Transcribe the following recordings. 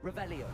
Revelio.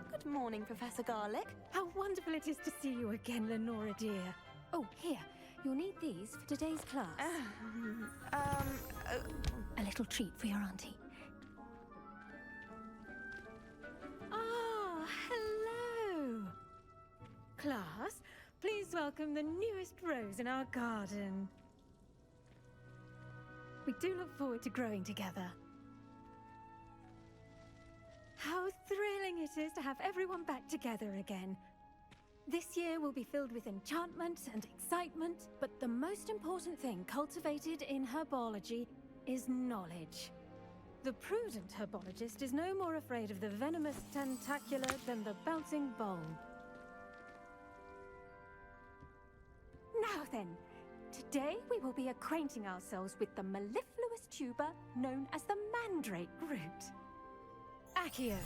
Good morning, Professor Garlick. How wonderful it is to see you again, Lenora dear. Oh, here. You'll need these for today's class. A little treat for your auntie. Ah, hello. Class, please welcome the newest rose in our garden. We do look forward to growing together. How thrilling it is to have everyone back together again. This year will be filled with enchantment and excitement, but the most important thing cultivated in herbology is knowledge. The prudent herbologist is no more afraid of the venomous tentacula than the bouncing bulb. Now then, today we will be acquainting ourselves with the mellifluous tuber known as the mandrake root. Accio.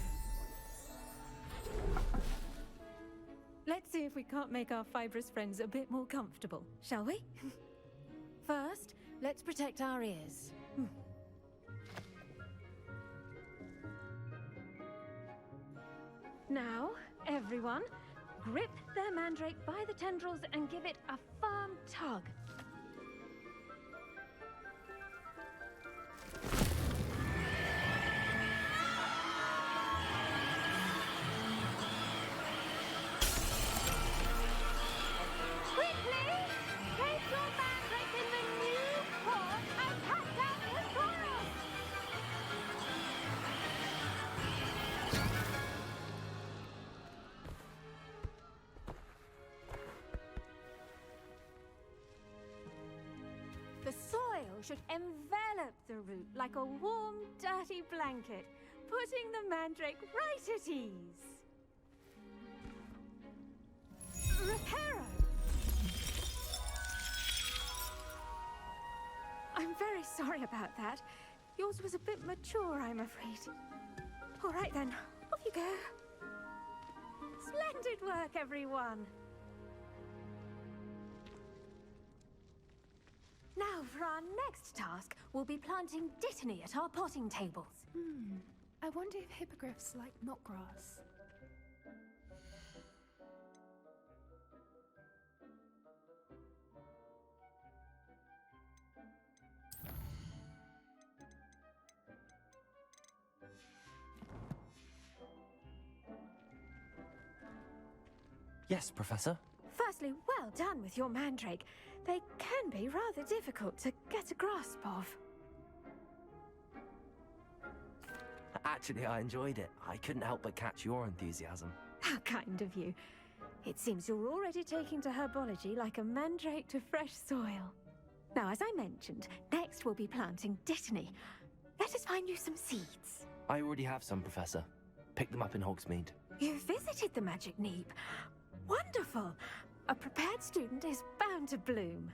Let's see if we can't make our fibrous friends a bit more comfortable, shall we? First, let's protect our ears. Now, everyone, grip their mandrake by the tendrils and give it a firm tug. The soil should envelop the root like a warm, dirty blanket, putting the mandrake right at ease. Reparo! I'm very sorry about that. Yours was a bit mature, I'm afraid. All right then, off you go. Splendid work, everyone! Now, for our next task, we'll be planting dittany at our potting tables. I wonder if hippogriffs like knotgrass. Yes, Professor. Firstly, well done with your mandrake. They can be rather difficult to get a grasp of. Actually, I enjoyed it. I couldn't help but catch your enthusiasm. How kind of you. It seems you're already taking to herbology like a mandrake to fresh soil. Now, as I mentioned, next we'll be planting dittany. Let us find you some seeds. I already have some, Professor. Picked them up in Hogsmeade. You visited the Magic Neep. Wonderful! A prepared student is bound to bloom.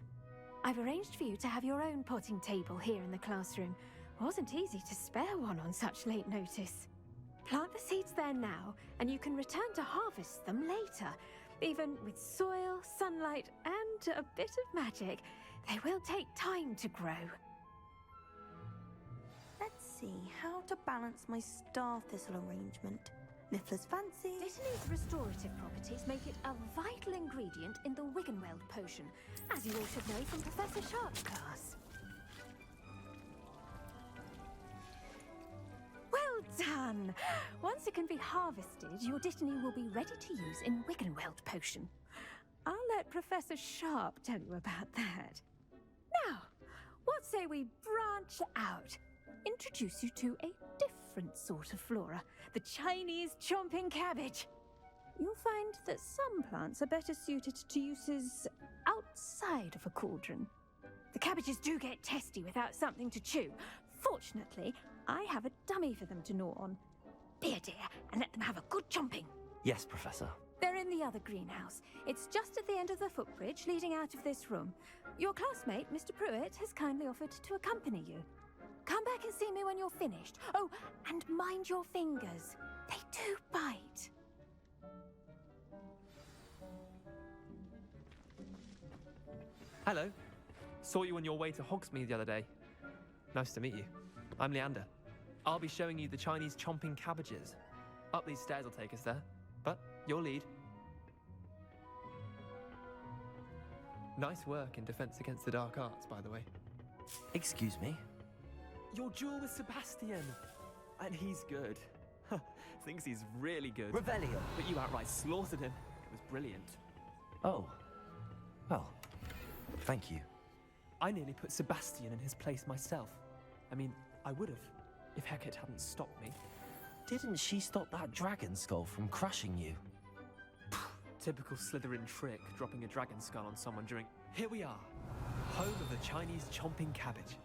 I've arranged for you to have your own potting table here in the classroom. Wasn't easy to spare one on such late notice. Plant the seeds there now, and you can return to harvest them later. Even with soil, sunlight, and a bit of magic, they will take time to grow. Let's see how to balance my star thistle arrangement. Niffler's fancy. Dittany's restorative properties make it a vital ingredient in the Wiggenweld potion, as you all should know from Professor Sharp's class. Well done! Once it can be harvested, your dittany will be ready to use in Wiggenweld potion. I'll let Professor Sharp tell you about that. Now, what say we branch out? Introduce you to a different sort of flora, the Chinese chomping cabbage. You'll find that some plants are better suited to uses outside of a cauldron. The cabbages do get testy without something to chew. Fortunately, I have a dummy for them to gnaw on. Be a dear and let them have a good chomping. Yes, Professor. They're in the other greenhouse. It's just at the end of the footbridge leading out of this room. Your classmate, Mr. Pruitt, has kindly offered to accompany you. Come back and see me when you're finished. Oh, and mind your fingers. They do bite. Hello. Saw you on your way to Hogsmeade the other day. Nice to meet you. I'm Leander. I'll be showing you the Chinese chomping cabbages. Up these stairs will take us there, but your lead. Nice work in Defense Against the Dark Arts, by the way. Excuse me? Your duel with Sebastian! And he's good. Thinks he's really good. Revelio! But you outright slaughtered him. It was brilliant. Oh. Well, thank you. I nearly put Sebastian in his place myself. I mean, I would have, if Hecate hadn't stopped me. Didn't she stop that dragon skull from crushing you? Typical Slytherin trick, dropping a dragon skull on someone during... Here we are, home of the Chinese chomping cabbage.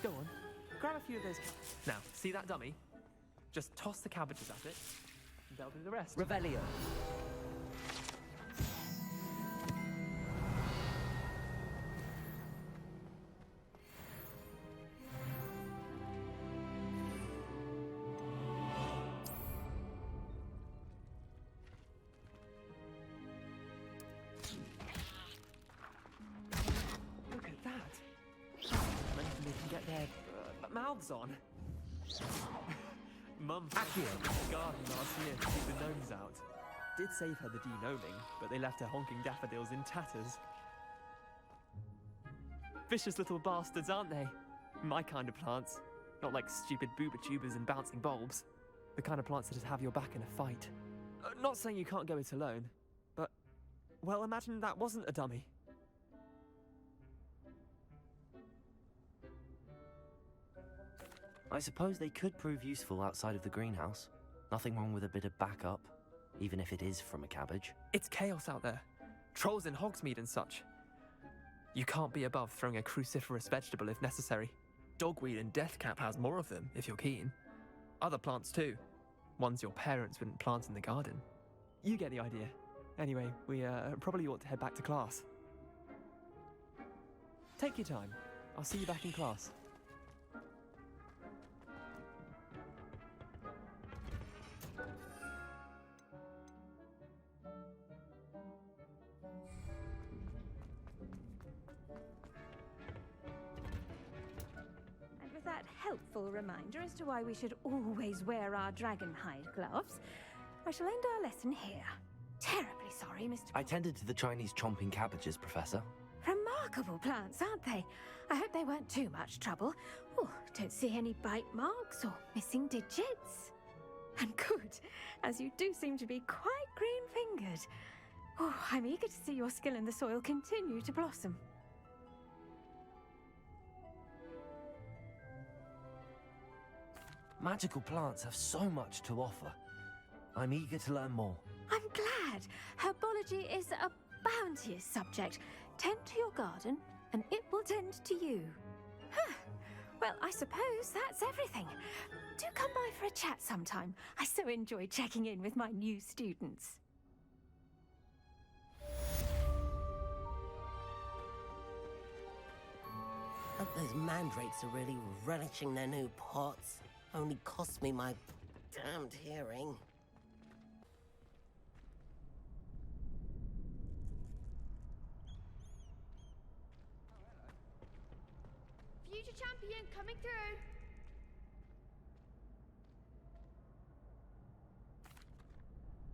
Go on, grab a few of those... Now, see that dummy? Just toss the cabbages at it, and they'll do the rest. Revelio! Look at that. Many of them can get their mouths on. Mum found her in the garden last year to keep the gnomes out. Did save her the de-gnoming, but they left her honking daffodils in tatters. Vicious little bastards, aren't they? My kind of plants. Not like stupid booba tubers and bouncing bulbs. The kind of plants that just have your back in a fight. Not saying you can't go it alone, but... Well, imagine that wasn't a dummy. I suppose they could prove useful outside of the greenhouse. Nothing wrong with a bit of backup, even if it is from a cabbage. It's chaos out there. Trolls in Hogsmeade and such. You can't be above throwing a cruciferous vegetable if necessary. Dogweed and deathcap has more of them, if you're keen. Other plants too. Ones your parents wouldn't plant in the garden. You get the idea. Anyway, we probably ought to head back to class. Take your time. I'll see you back in class. And with that helpful reminder as to why we should always wear our dragonhide gloves, I shall end our lesson here. Terribly sorry, Mr. I tended to the Chinese chomping cabbages, Professor. Remarkable plants, aren't they? I hope they weren't too much trouble. Oh, don't see any bite marks or missing digits. And good, as you do seem to be quite green-fingered. Oh, I'm eager to see your skill in the soil continue to blossom. Magical plants have so much to offer. I'm eager to learn more. I'm glad. Herbology is a bounteous subject. Tend to your garden, and it will tend to you. Huh. Well, I suppose that's everything. Do come by for a chat sometime. I so enjoy checking in with my new students. Hope those mandrakes are really relishing their new pots. Only cost me my damned hearing. Future champion coming through.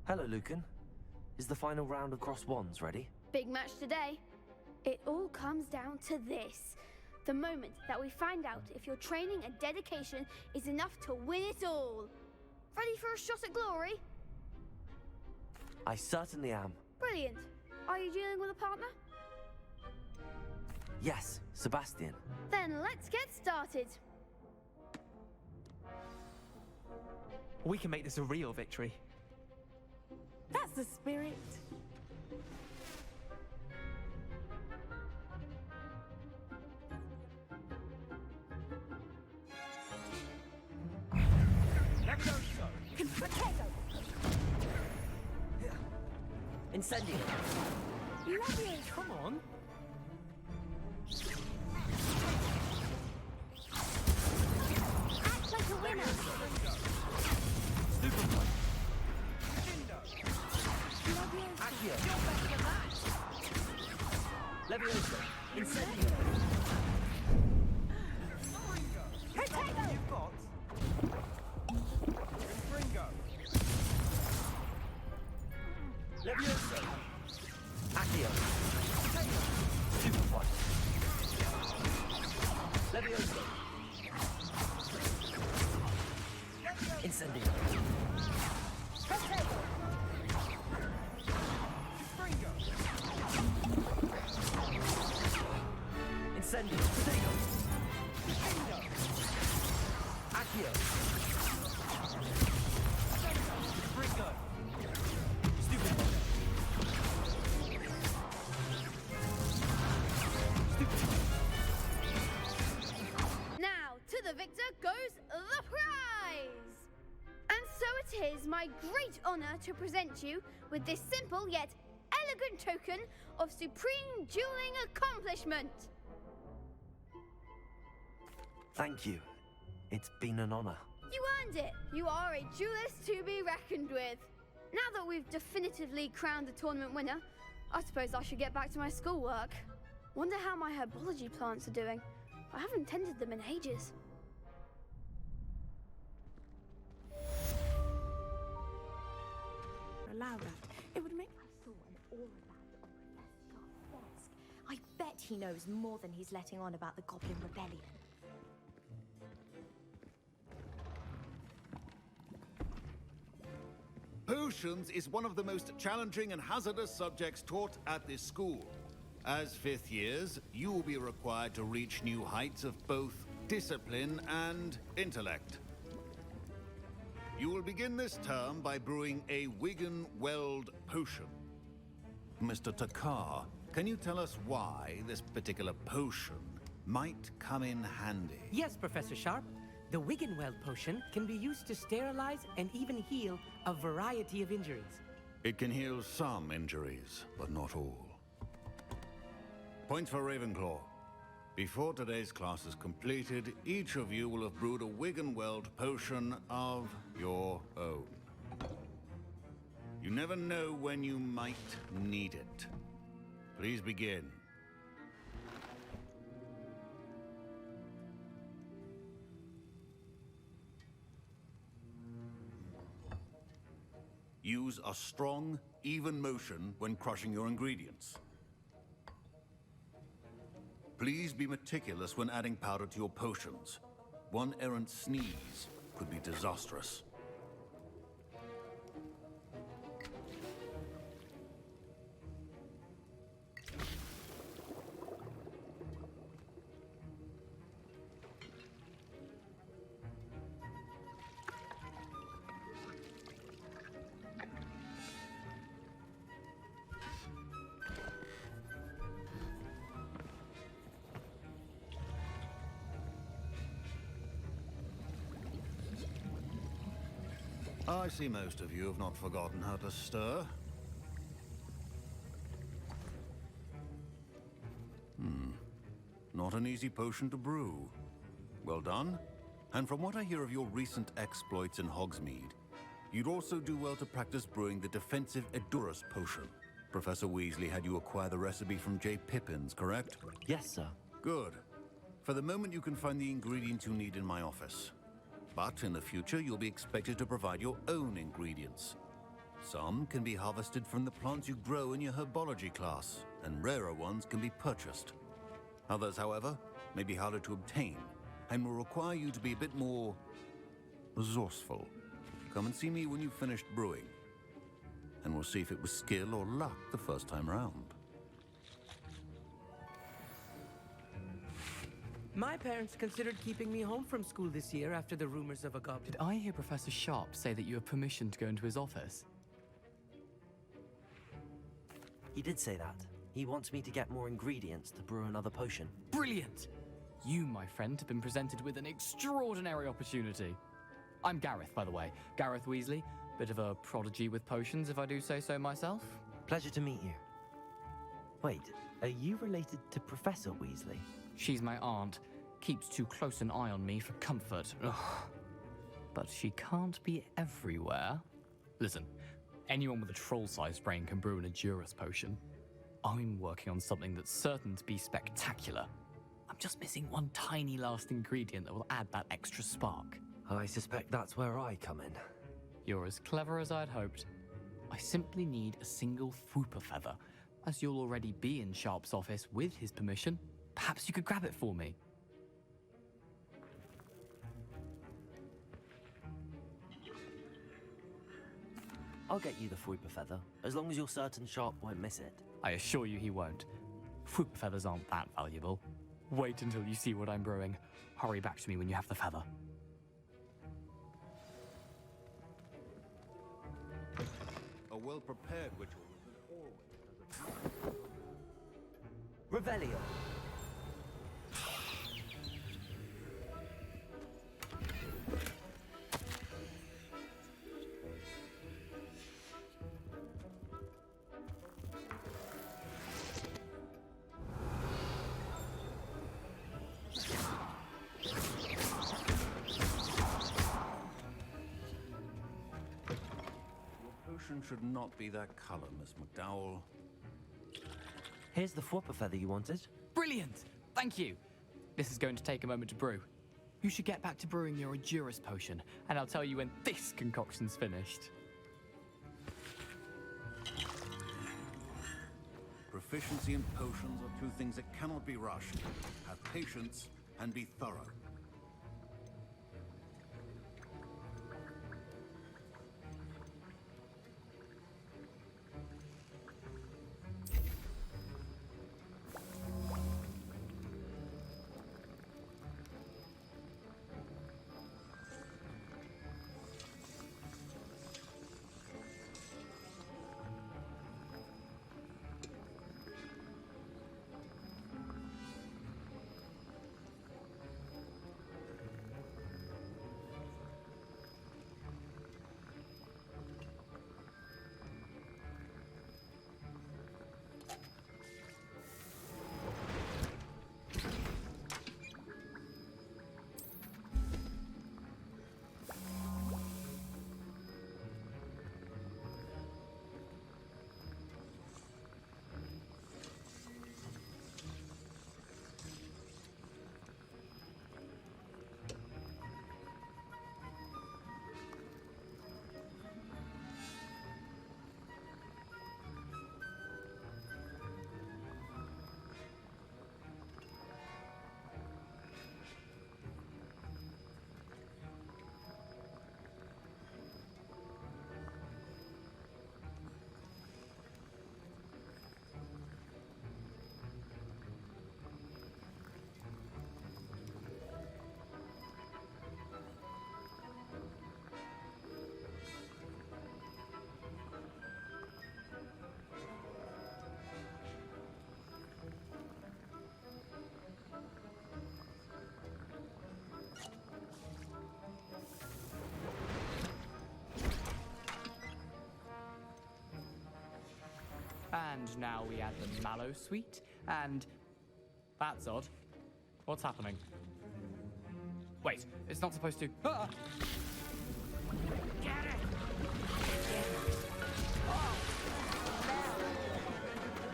Hello, Lucan. Is the final round of Cross Wands ready? Big match today. It all comes down to this. The moment that we find out if your training and dedication is enough to win it all. Ready for a shot at glory? I certainly am. Brilliant. Are you dealing with a partner? Yes, Sebastian. Then let's get started. We can make this a real victory. That's the spirit. Incendio. Come on. Act like a winner! Accio. Leviosa. Incendio. Protego! Leviosa. Accio. Super Point. Leviosa. Incendio. Protego! Incendio. Protego. Accio. Fringo. Stupid Point. Now, to the victor goes the prize! And so it is my great honor to present you with this simple yet elegant token of supreme dueling accomplishment. Thank you. It's been an honor. You earned it. You are a duelist to be reckoned with. Now that we've definitively crowned the tournament winner, I suppose I should get back to my schoolwork. Wonder how my herbology plants are doing. I haven't tended them in ages. Allow that. It would make... I saw an aura band on Professor Sharp's desk. I bet he knows more than he's letting on about the Goblin Rebellion. Potions is one of the most challenging and hazardous subjects taught at this school. As fifth years, you will be required to reach new heights of both discipline and intellect. You will begin this term by brewing a Wigan-Weld potion. Mr. Takar, can you tell us why this particular potion might come in handy? Yes, Professor Sharp. The Wiggenweld potion can be used to sterilize and even heal a variety of injuries. It can heal some injuries, but not all. Points for Ravenclaw. Before today's class is completed, each of you will have brewed a Wiggenweld potion of your own. You never know when you might need it. Please begin. Use a strong, even motion when crushing your ingredients. Please be meticulous when adding powder to your potions. One errant sneeze could be disastrous. I see most of you have not forgotten how to stir. Not an easy potion to brew. Well done. And from what I hear of your recent exploits in Hogsmeade, you'd also do well to practice brewing the defensive Edurus potion. Professor Weasley had you acquire the recipe from J. Pippin's, correct? Yes, sir. Good. For the moment, you can find the ingredients you need in my office. But in the future, you'll be expected to provide your own ingredients. Some can be harvested from the plants you grow in your herbology class, and rarer ones can be purchased. Others, however, may be harder to obtain, and will require you to be a bit more resourceful. Come and see me when you've finished brewing, and we'll see if it was skill or luck the first time round. My parents considered keeping me home from school this year after the rumors of a goblin. Did I hear Professor Sharp say that you have permission to go into his office? He did say that. He wants me to get more ingredients to brew another potion. Brilliant! You, my friend, have been presented with an extraordinary opportunity. I'm Gareth, by the way. Gareth Weasley. Bit of a prodigy with potions, if I do say so myself. Pleasure to meet you. Wait, are you related to Professor Weasley? She's my aunt. Keeps too close an eye on me for comfort. Ugh. But she can't be everywhere. Listen, anyone with a troll-sized brain can brew an Edurus potion. I'm working on something that's certain to be spectacular. I'm just missing one tiny last ingredient that will add that extra spark. I suspect that's where I come in. You're as clever as I'd hoped. I simply need a single Fwooper feather. As you'll already be in Sharp's office with his permission, perhaps you could grab it for me. I'll get you the Fwooper feather, as long as you're certain Sharp won't miss it. I assure you he won't. Fwooper feathers aren't that valuable. Wait until you see what I'm brewing. Hurry back to me when you have the feather. A well-prepared ritual is always... Revelio. Should not be that color, Miss McDowell. Here's the Fwooper feather you wanted. Brilliant! Thank you! This is going to take a moment to brew. You should get back to brewing your Edurus potion, and I'll tell you when this concoction's finished. Proficiency in potions are two things that cannot be rushed. Have patience and be thorough. And now we add the mallow sweet, and... That's odd. What's happening? Wait, it's not supposed to... Ah! Get it!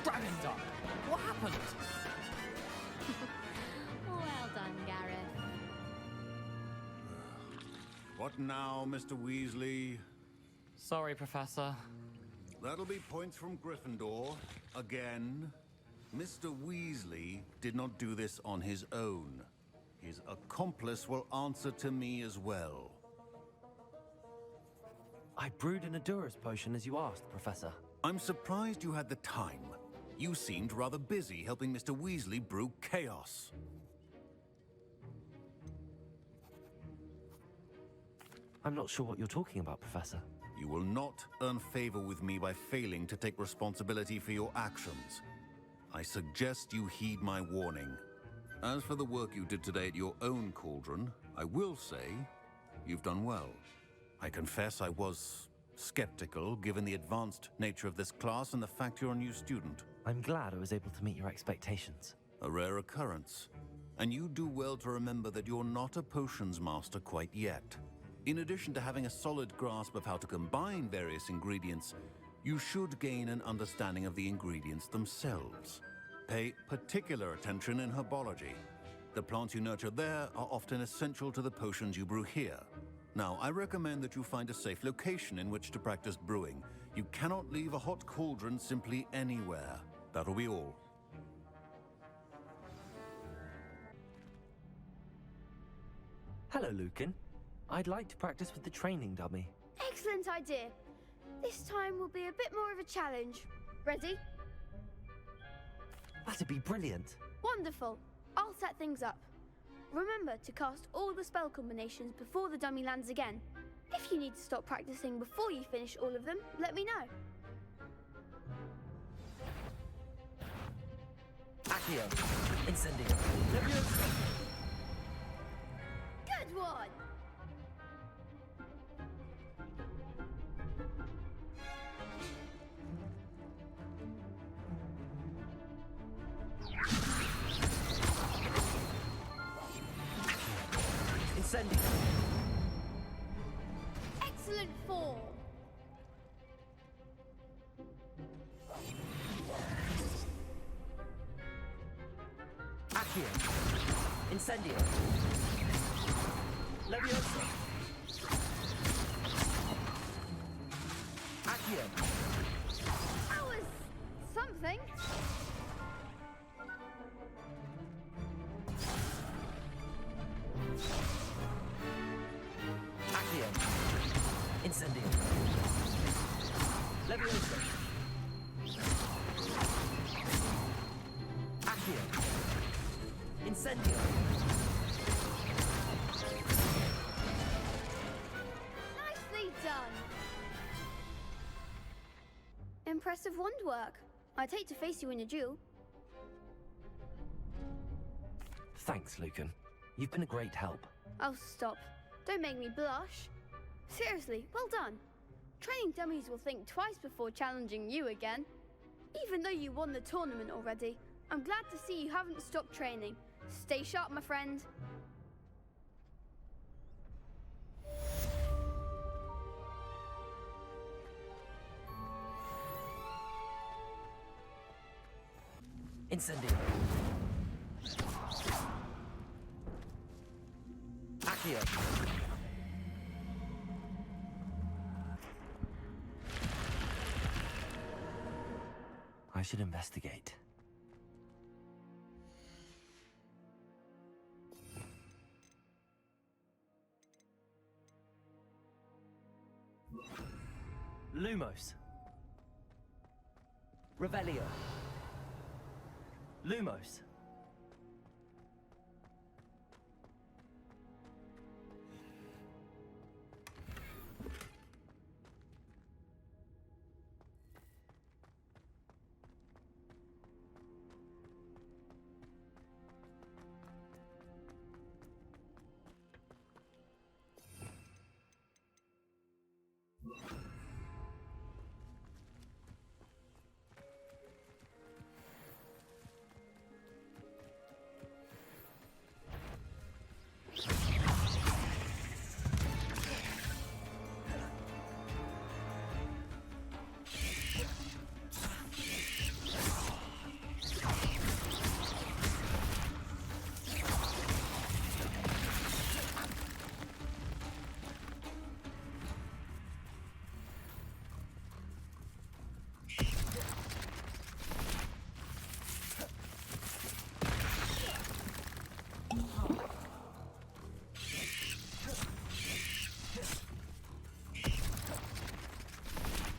Dragon's up! What happened? Well done, Gareth. What now, Mr. Weasley? Sorry, Professor. That'll be points from Gryffindor. Again. Mr. Weasley did not do this on his own. His accomplice will answer to me as well. I brewed an Edurus potion as you asked, Professor. I'm surprised you had the time. You seemed rather busy helping Mr. Weasley brew chaos. I'm not sure what you're talking about, Professor. You will not earn favor with me by failing to take responsibility for your actions. I suggest you heed my warning. As for the work you did today at your own cauldron, I will say you've done well. I confess I was skeptical given the advanced nature of this class and the fact you're a new student. I'm glad I was able to meet your expectations. A rare occurrence. And you do well to remember that you're not a potions master quite yet. In addition to having a solid grasp of how to combine various ingredients, you should gain an understanding of the ingredients themselves. Pay particular attention in herbology. The plants you nurture there are often essential to the potions you brew here. Now, I recommend that you find a safe location in which to practice brewing. You cannot leave a hot cauldron simply anywhere. That'll be all. Hello, Lucan. I'd like to practice with the training dummy. Excellent idea. This time will be a bit more of a challenge. Ready? That'd be brilliant. Wonderful. I'll set things up. Remember to cast all the spell combinations before the dummy lands again. If you need to stop practicing before you finish all of them, let me know. Accio. Incendio. Good one! Incendio. Excellent form! Accio. Incendio. Leviosa. Accio. That was something. Accio. Incendio. Leviosa. Accio. Incendio. Nicely done. Impressive wand work. I'd hate to face you in a duel. Thanks, Lucan. You've been a great help. Oh, stop. Don't make me blush. Seriously, well done. Training dummies will think twice before challenging you again. Even though you won the tournament already, I'm glad to see you haven't stopped training. Stay sharp, my friend. Incendio. Accio. I should investigate. Lumos. Revelio. Lumos.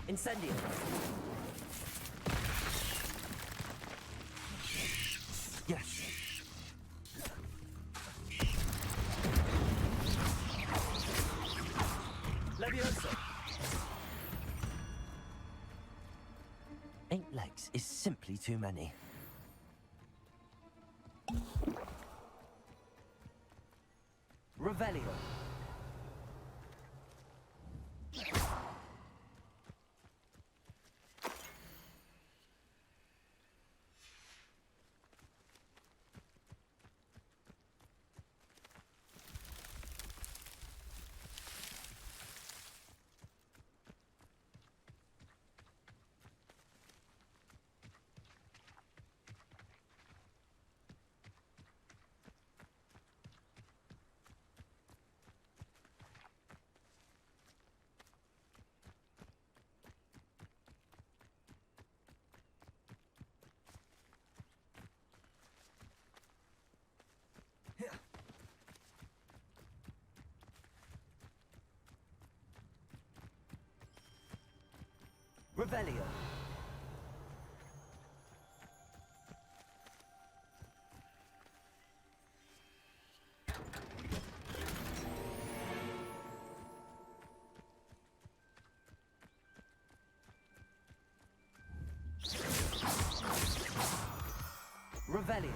Incendio. Yes. Leviosa. 8 legs is simply too many. Revelio. Revelio. Revelio.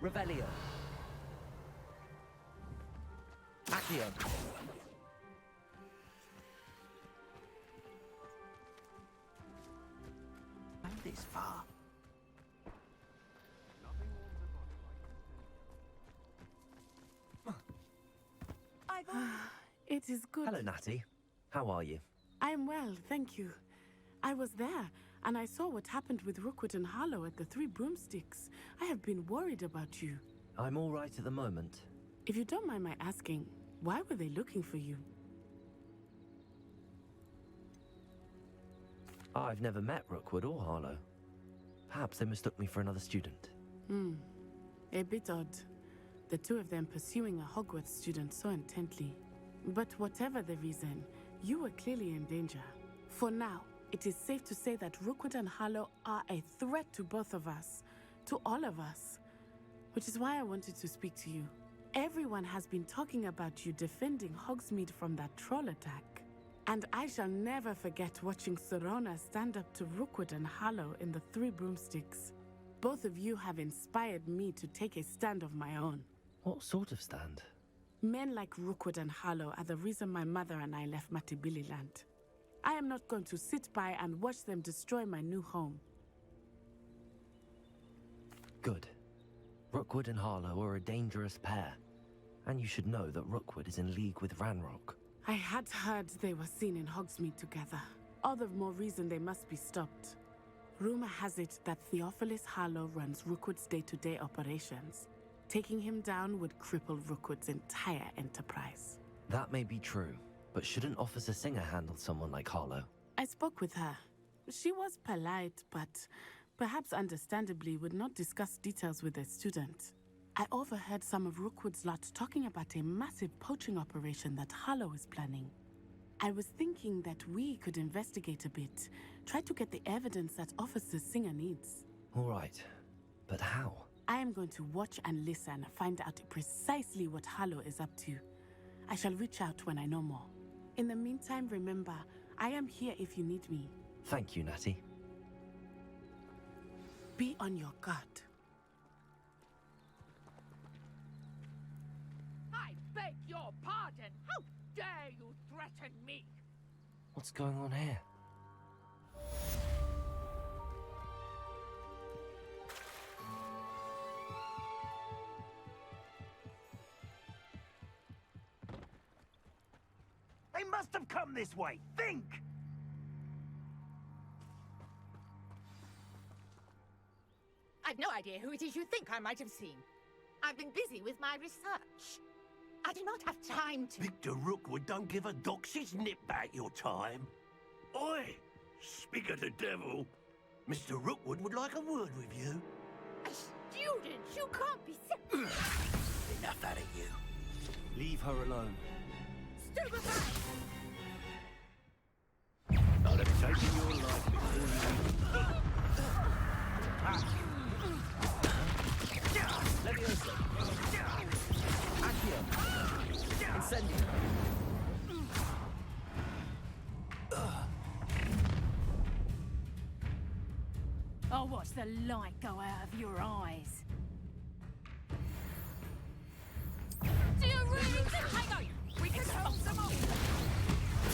Revelio. Accio. Not this far. It is good. Hello, Natty. How are you? I am well, thank you. I was there, and I saw what happened with Rookwood and Harlow at the Three Broomsticks. I have been worried about you. I'm all right at the moment. If you don't mind my asking, why were they looking for you? I've never met Rookwood or Harlow. Perhaps they mistook me for another student. A bit odd. The two of them pursuing a Hogwarts student so intently. But whatever the reason, you were clearly in danger. For now, it is safe to say that Rookwood and Harlow are a threat to both of us, to all of us. Which is why I wanted to speak to you. Everyone has been talking about you defending Hogsmeade from that troll attack. And I shall never forget watching Sorona stand up to Rookwood and Harlow in the Three Broomsticks. Both of you have inspired me to take a stand of my own. What sort of stand? Men like Rookwood and Harlow are the reason my mother and I left Matabeleland. I am not going to sit by and watch them destroy my new home. Good. Rookwood and Harlow are a dangerous pair. And you should know that Rookwood is in league with Ranrock. I had heard they were seen in Hogsmeade together. All the more reason they must be stopped. Rumor has it that Theophilus Harlow runs Rookwood's day-to-day operations. Taking him down would cripple Rookwood's entire enterprise. That may be true, but shouldn't Officer Singer handle someone like Harlow? I spoke with her. She was polite, but perhaps understandably would not discuss details with a student. I overheard some of Rookwood's lot talking about a massive poaching operation that Harlow is planning. I was thinking that we could investigate a bit, try to get the evidence that Officer Singer needs. All right, but how? I am going to watch and listen, find out precisely what Harlow is up to. I shall reach out when I know more. In the meantime, remember, I am here if you need me. Thank you, Natty. Be on your guard. I beg your pardon! How dare you threaten me? What's going on here? They must have come this way. Think! I've no idea who it is you think I might have seen. I've been busy with my research. I do not have time to... Victor Rookwood don't give a doxy's nip back your time. Oi! Speak of the devil. Mr. Rookwood would like a word with you. A student? You can't be serious. Enough out of you. Leave her alone. Stupefy! I'd have taken your life before you... Leviosa. Accio. Incendio. I'll watch the light go out of your eyes. Do you really think... Hang on! We can hold them off!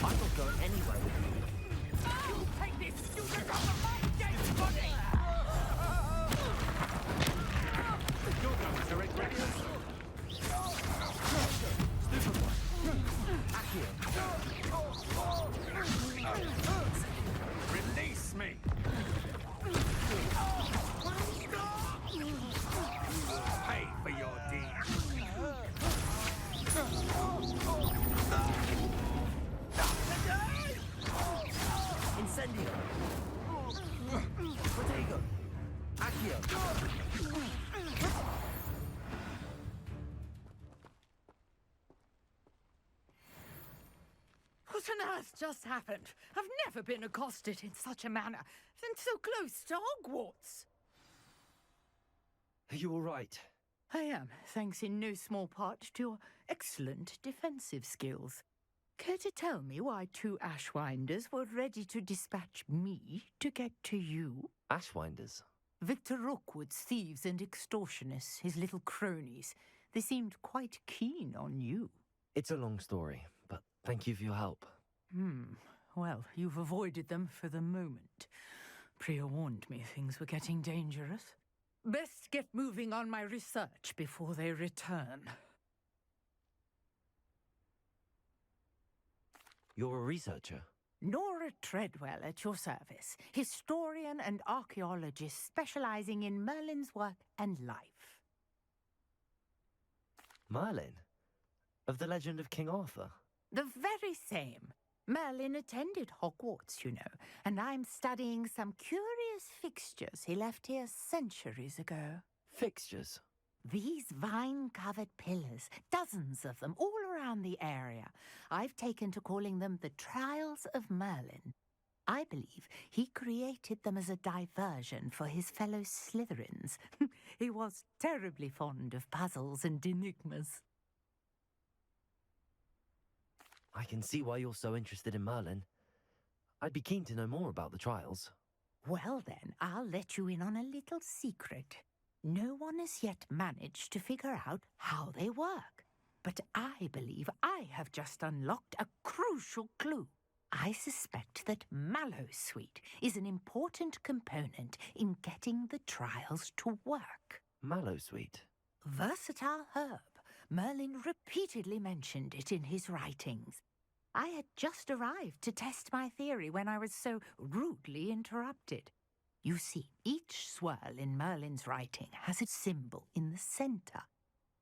I'm not going anywhere with you. You take this student off of my dead body! You're going to regret this. Release me! Pay for your deeds. Incendio. Accio! What on earth just happened? I've never been accosted in such a manner, and so close to Hogwarts. Are you all right? I am, thanks in no small part to your excellent defensive skills. Care to tell me why two Ashwinders were ready to dispatch me to get to you? Ashwinders? Victor Rookwood's thieves and extortionists, his little cronies. They seemed quite keen on you. It's a long story, but thank you for your help. Well, you've avoided them for the moment. Priya warned me things were getting dangerous. Best get moving on my research before they return. You're a researcher? Nora Treadwell at your service, historian and archaeologist specializing in Merlin's work and life. Merlin? Of the legend of King Arthur? The very same. Merlin attended Hogwarts, you know, and I'm studying some curious fixtures he left here centuries ago. Fixtures? These vine-covered pillars, dozens of them, all around the area. I've taken to calling them the Trials of Merlin. I believe he created them as a diversion for his fellow Slytherins. He was terribly fond of puzzles and enigmas. I can see why you're so interested in Merlin. I'd be keen to know more about the trials. Well then, I'll let you in on a little secret. No one has yet managed to figure out how they work. But I believe I have just unlocked a crucial clue. I suspect that Mallowsweet is an important component in getting the trials to work. Mallowsweet? Versatile herb. Merlin repeatedly mentioned it in his writings. I had just arrived to test my theory when I was so rudely interrupted. You see, each swirl in Merlin's writing has a symbol in the center.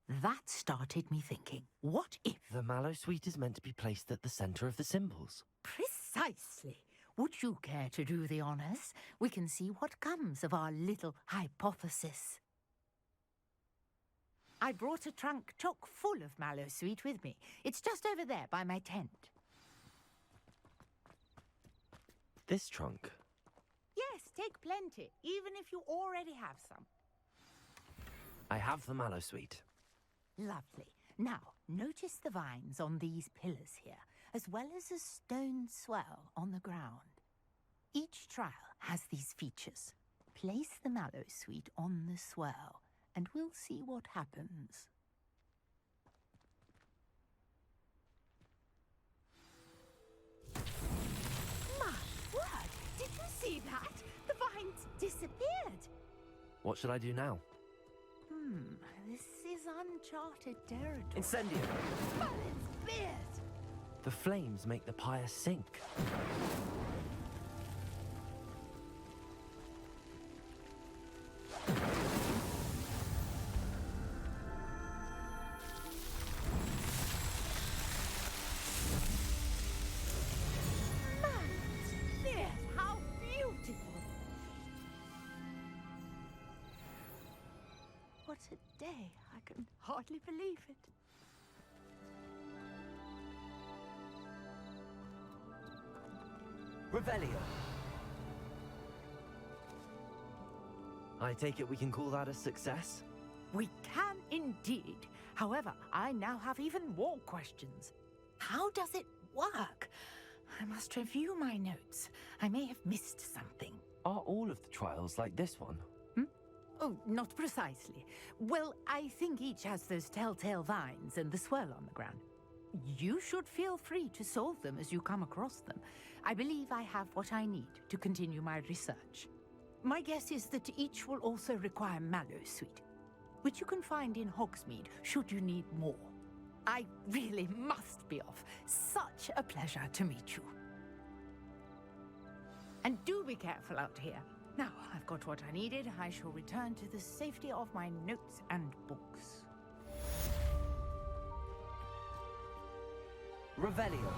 That started me thinking, what if... The Mallowsweet is meant to be placed at the center of the symbols. Precisely. Would you care to do the honors? We can see what comes of our little hypothesis. I brought a trunk chock full of Mallowsweet with me. It's just over there by my tent. This trunk? Yes, take plenty, even if you already have some. I have the Mallowsweet. Lovely. Now, notice the vines on these pillars here, as well as a stone swell on the ground. Each trial has these features. Place the Mallowsweet on the swirl, and we'll see what happens. My word! Did you see that? The vines disappeared. What should I do now? This is uncharted territory. Incendio! Merlin's beard! The flames make the pyre sink. What a day. I can hardly believe it. Revelio. I take it we can call that a success? We can indeed. However, I now have even more questions. How does it work? I must review my notes. I may have missed something. Are all of the trials like this one? Oh, not precisely. Well, I think each has those telltale vines and the swirl on the ground. You should feel free to solve them as you come across them. I believe I have what I need to continue my research. My guess is that each will also require Mallowsweet, which you can find in Hogsmeade should you need more. I really must be off. Such a pleasure to meet you. And do be careful out here. Now, I've got what I needed. I shall return to the safety of my notes and books. Revelio.